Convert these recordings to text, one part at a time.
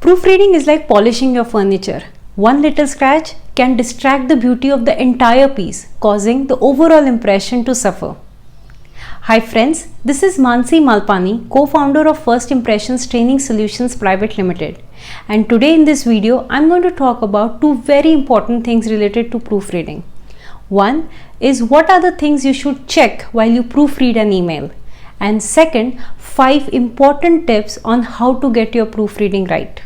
Proofreading is like polishing your furniture. One little scratch can distract the beauty of the entire piece, causing the overall impression to suffer. Hi friends, this is Mansi Malpani, co-founder of First Impressions Training Solutions Private Limited. And today in this video, I'm going to talk about two very important things related to proofreading. One is what are the things you should check while you proofread an email. And second, 5 important tips on how to get your proofreading right.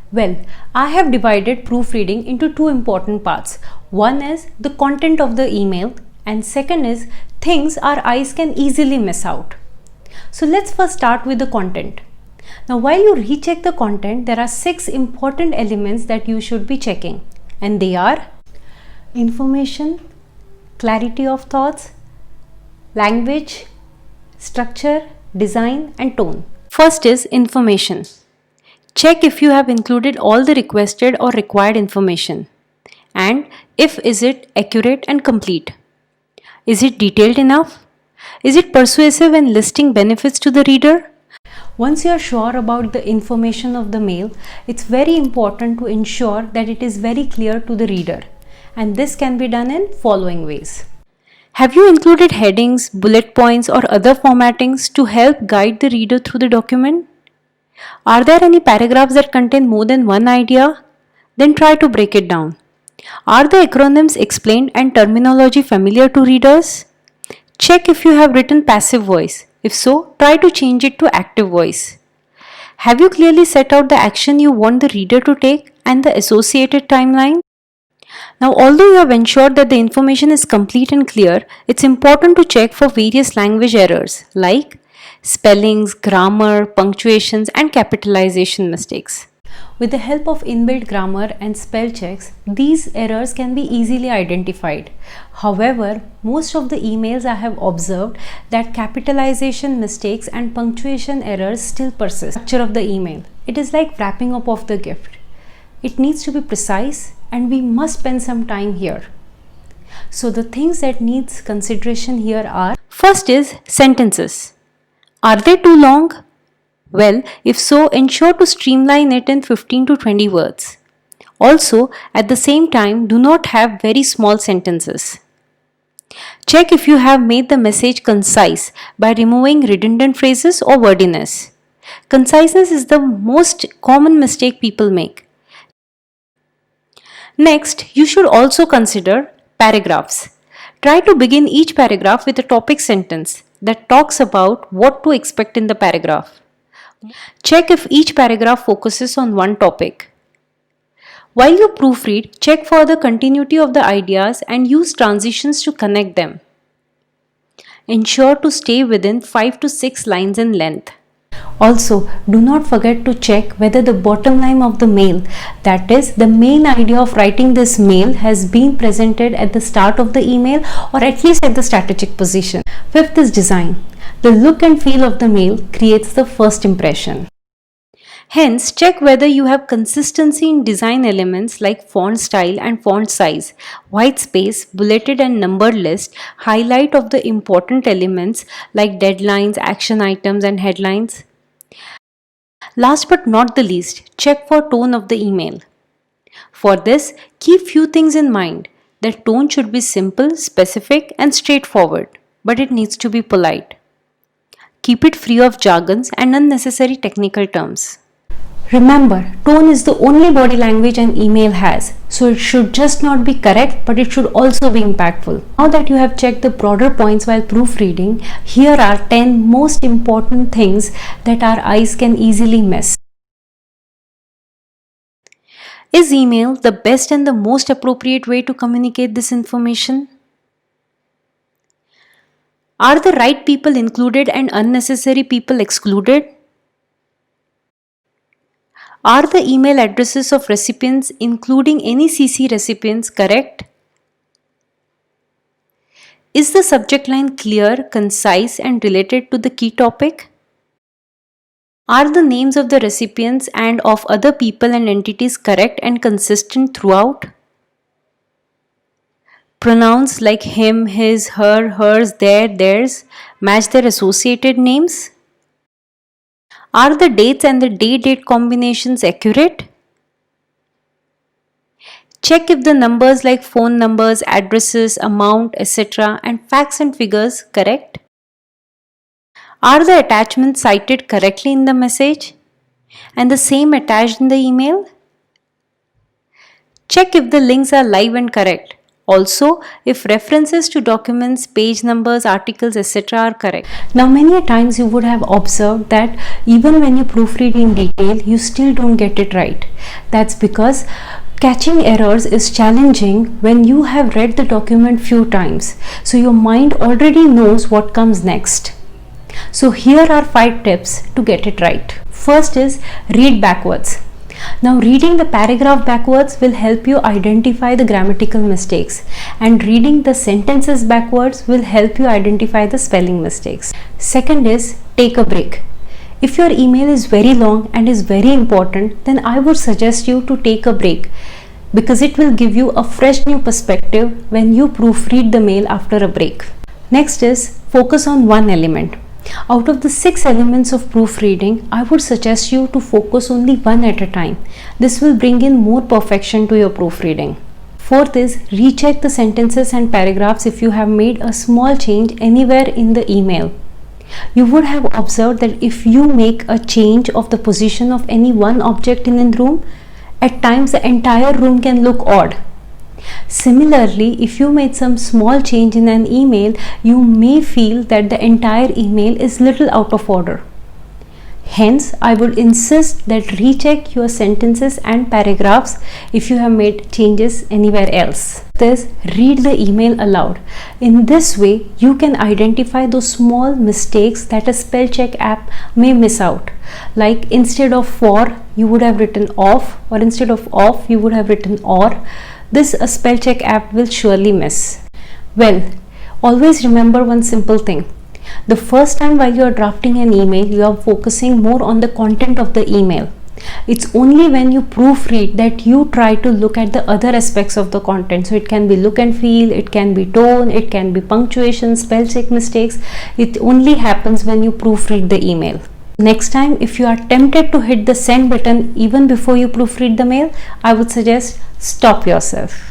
Well, I have divided proofreading into two important parts. One is the content of the email and second is things our eyes can easily miss out. So let's first start with the content. Now while you recheck the content, there are 6 important elements that you should be checking, and they are information, clarity of thoughts, language, structure, design and tone. First is information. Check if you have included all the requested or required information, and if is it accurate and complete. Is it detailed enough? Is it persuasive in listing benefits to the reader? Once you are sure about the information of the mail, it's very important to ensure that it is very clear to the reader, and this can be done in following ways. Have you included headings, bullet points or other formattings to help guide the reader through the document? Are there any paragraphs that contain more than one idea? Then try to break it down. Are the acronyms explained and terminology familiar to readers? Check if you have written passive voice. If so, try to change it to active voice. Have you clearly set out the action you want the reader to take and the associated timeline? Now, although you have ensured that the information is complete and clear, it's important to check for various language errors like spellings, grammar, punctuations and capitalization mistakes. With the help of inbuilt grammar and spell checks, these errors can be easily identified. However, most of the emails I have observed that capitalization mistakes and punctuation errors still persist. Structure of the email. It is like wrapping up of the gift. It needs to be precise and we must spend some time here. So the things that needs consideration here are: first is sentences. Are they too long? Well, if so, ensure to streamline it in 15 to 20 words. Also, at the same time, do not have very small sentences. Check if you have made the message concise by removing redundant phrases or wordiness. Conciseness is the most common mistake people make. Next, you should also consider paragraphs. Try to begin each paragraph with a topic sentence that talks about what to expect in the paragraph. Check if each paragraph focuses on one topic. While you proofread, check for the continuity of the ideas and use transitions to connect them. Ensure to stay within 5 to 6 lines in length. Also, do not forget to check whether the bottom line of the mail, that is, the main idea of writing this mail, has been presented at the start of the email or at least at the strategic position. Fifth is design. The look and feel of the mail creates the first impression. Hence, check whether you have consistency in design elements like font style and font size, white space, bulleted and numbered list, highlight of the important elements like deadlines, action items and headlines. Last but not the least, check for tone of the email. For this, keep few things in mind. The tone should be simple, specific and straightforward, but it needs to be polite. Keep it free of jargons and unnecessary technical terms. Remember, tone is the only body language an email has, so it should just not be correct, but it should also be impactful. Now that you have checked the broader points while proofreading, here are 10 most important things that our eyes can easily miss. Is email the best and the most appropriate way to communicate this information? Are the right people included and unnecessary people excluded? Are the email addresses of recipients, including any CC recipients, correct? Is the subject line clear, concise, and related to the key topic? Are the names of the recipients and of other people and entities correct and consistent throughout? Pronouns like him, his, her, hers, their, theirs match their associated names? Are the dates and the day-date combinations accurate? Check if the numbers like phone numbers, addresses, amount, etc. and facts and figures correct. Are the attachments cited correctly in the message and the same attached in the email? Check if the links are live and correct. Also, if references to documents, page numbers, articles, etc. are correct. Now, many times you would have observed that even when you proofread in detail, you still don't get it right. That's because catching errors is challenging when you have read the document few times. So your mind already knows what comes next. So here are 5 tips to get it right. First is read backwards. Now reading the paragraph backwards will help you identify the grammatical mistakes, and reading the sentences backwards will help you identify the spelling mistakes. Second is take a break. If your email is very long and is very important, then I would suggest you to take a break, because it will give you a fresh new perspective when you proofread the mail after a break. Next is focus on one element. Out of the 6 elements of proofreading, I would suggest you to focus only one at a time. This will bring in more perfection to your proofreading. Fourth is recheck the sentences and paragraphs if you have made a small change anywhere in the email. You would have observed that if you make a change of the position of any one object in a room, at times the entire room can look odd. Similarly, if you made some small change in an email, you may feel that the entire email is little out of order. Hence, I would insist that recheck your sentences and paragraphs if you have made changes anywhere else. This, read the email aloud. In this way, you can identify those small mistakes that a spell check app may miss out. Like instead of for, you would have written off, or instead of off, you would have written or. This a spell check app will surely miss. Well, always remember one simple thing. The first time while you are drafting an email, you are focusing more on the content of the email. It's only when you proofread that you try to look at the other aspects of the content. So it can be look and feel, it can be tone, it can be punctuation, spell check mistakes. It only happens when you proofread the email. Next time, if you are tempted to hit the send button even before you proofread the mail, I would suggest stop yourself.